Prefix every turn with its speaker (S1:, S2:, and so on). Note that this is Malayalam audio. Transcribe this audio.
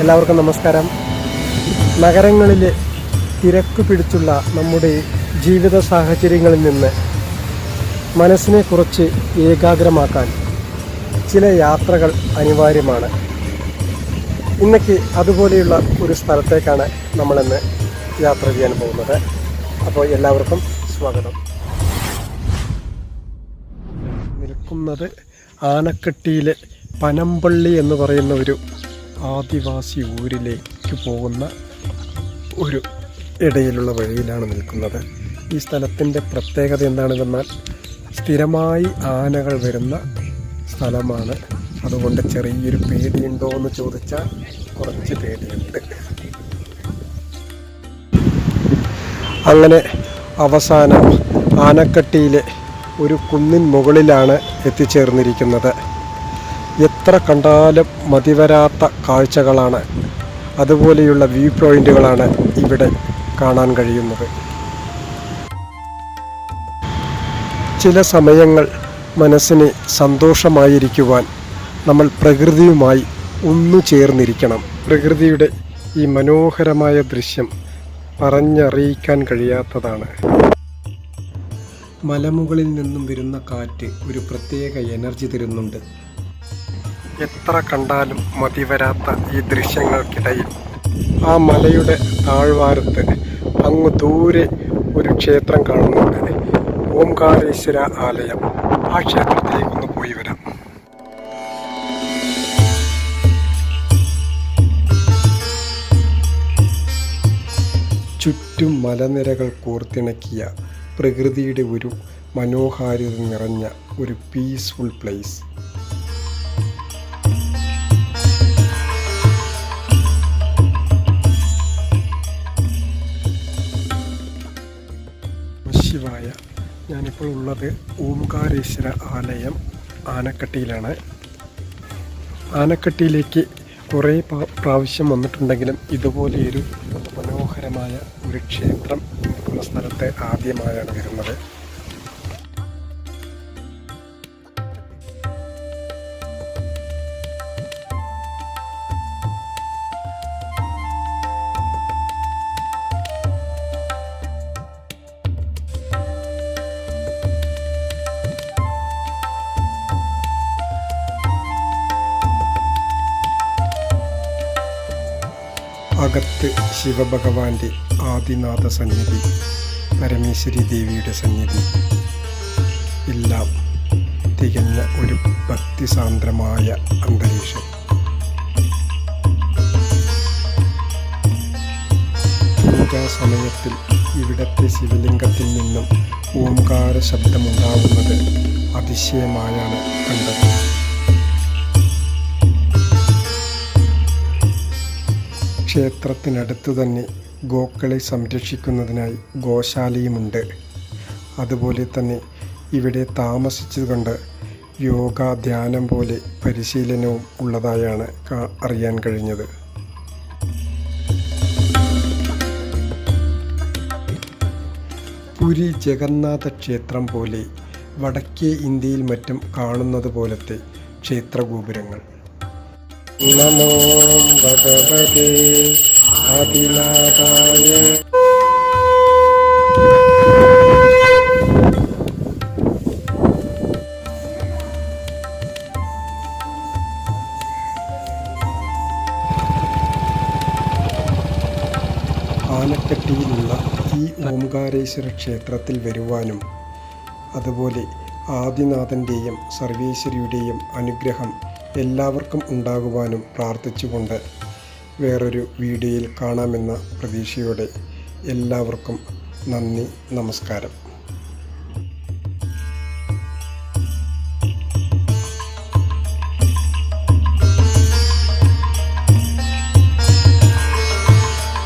S1: എല്ലാവർക്കും നമസ്കാരം. നഗരങ്ങളിലെ തിരക്ക് പിടിച്ചുള്ള നമ്മുടെ ജീവിത സാഹചര്യങ്ങളിൽ നിന്ന് മനസ്സിനെ കുറച്ച് ഏകാഗ്രമാക്കാൻ ചില യാത്രകൾ അനിവാര്യമാണ്. ഇന്നേക്ക് അതുപോലെയുള്ള ഒരു സ്ഥലത്തേക്കാണ് നമ്മളിന്ന് യാത്ര ചെയ്യാൻ പോകുന്നത്. അപ്പോൾ എല്ലാവർക്കും സ്വാഗതം. നിൽക്കുന്നത് ആനക്കട്ടിയിലെ പനമ്പള്ളി എന്ന് പറയുന്ന ഒരു ആദിവാസി ഊരിലേക്ക് പോകുന്ന ഒരു ഇടയിലുള്ള വഴിയിലാണ് നിൽക്കുന്നത്. ഈ സ്ഥലത്തിൻ്റെ പ്രത്യേകത എന്താണെന്നാൽ സ്ഥിരമായി ആനകൾ വരുന്ന സ്ഥലമാണ്. അതുകൊണ്ട് ചെറിയൊരു പേടിയുണ്ടോ എന്ന് ചോദിച്ചാൽ കുറച്ച് പേടിയുണ്ട്. അങ്ങനെ അവസാനം ആനക്കട്ടിയിലെ ഒരു കുന്നിൻ മുകളിലാണ് എത്തിച്ചേർന്നിരിക്കുന്നത്. എത്ര കണ്ടാലും മതിവരാത്ത കാഴ്ചകളാണ്, അതുപോലെയുള്ള വ്യൂ പോയിന്റുകളാണ് ഇവിടെ കാണാൻ കഴിയുന്നത്. ചില സമയങ്ങൾ മനസ്സിന് സന്തോഷമായിരിക്കുവാൻ നമ്മൾ പ്രകൃതിയുമായി ഒന്നു ചേർന്നിരിക്കണം. പ്രകൃതിയുടെ ഈ മനോഹരമായ ദൃശ്യം പറഞ്ഞറിയിക്കാൻ കഴിയാത്തതാണ്. മലമുകളിൽ നിന്നും വരുന്ന കാറ്റ് ഒരു പ്രത്യേക എനർജി തരുന്നുണ്ട്. എത്ര കണ്ടാലും മതിവരാത്ത ഈ ദൃശ്യങ്ങൾക്കിടയിൽ ആ മലയുടെ താഴ്വാരത്ത് അങ്ങ് ദൂരെ ഒരു ക്ഷേത്രം കാണുന്നുണ്ട്, ഓംകാരേശ്വര ആലയം. ആ ക്ഷേത്രത്തിലേക്കൊന്ന് പോയി വരാം. ചുറ്റും മലനിരകൾ കോർത്തിണക്കിയ പ്രകൃതിയുടെ ഒരു മനോഹാരിത നിറഞ്ഞ ഒരു പീസ്ഫുൾ പ്ലേസ്. ശിവായ. ഞാനിപ്പോൾ ഉള്ളത് ഓംകാരേശ്വര ആലയം ആനക്കട്ടിയിലാണ്. ആനക്കട്ടിയിലേക്ക് കുറേ പ്രാവശ്യം വന്നിട്ടുണ്ടെങ്കിലും ഇതുപോലെയൊരു മനോഹരമായ ഒരു ക്ഷേത്രം നിൽക്കുന്ന സ്ഥലത്ത് ആദ്യമായാണ് വരുന്നത്. അകത്ത് ശിവഭഗവാന്റെ ആദിനാഥ സന്നിധി, പരമേശ്വരി ദേവിയുടെ സന്നിധി, എല്ലാം തികഞ്ഞ ഒരു ഭക്തിസാന്ദ്രമായ അന്തരീക്ഷം. പൂജാ സമയത്തിൽ ഇവിടത്തെ ശിവലിംഗത്തിൽ നിന്നും ഓംകാര ശബ്ദമുണ്ടാകുന്നത് അതിശയമായാണ് കണ്ടത്. ക്ഷേത്രത്തിനടുത്ത് തന്നെ ഗോക്കളെ സംരക്ഷിക്കുന്നതിനായി ഗോശാലയുമുണ്ട്. അതുപോലെ തന്നെ ഇവിടെ താമസിച്ചുകൊണ്ട് യോഗ, ധ്യാനം പോലെ പരിശീലനവും ഉള്ളതായാണ് അറിയാൻ കഴിഞ്ഞത്. പുരി ജഗന്നാഥ ക്ഷേത്രം പോലെ വടക്കേ ഇന്ത്യയിൽ മറ്റും കാണുന്നത് പോലത്തെ ക്ഷേത്രഗോപുരങ്ങൾ. നമോ ഭഗവതേ ആദിനാഥായ. ആനക്കട്ടിയിലുള്ള ഈ ഓംകാരേശ്വര ക്ഷേത്രത്തിൽ വരുവാനും അതുപോലെ ആദിനാഥൻ്റെയും സർവേശ്വരിയുടെയും അനുഗ്രഹം എല്ലാവർക്കും ഉണ്ടാകുവാനും പ്രാർത്ഥിച്ചുകൊണ്ട് വേറൊരു വീഡിയോയിൽ കാണാമെന്ന പ്രതീക്ഷയോടെ എല്ലാവർക്കും നന്ദി, നമസ്കാരം.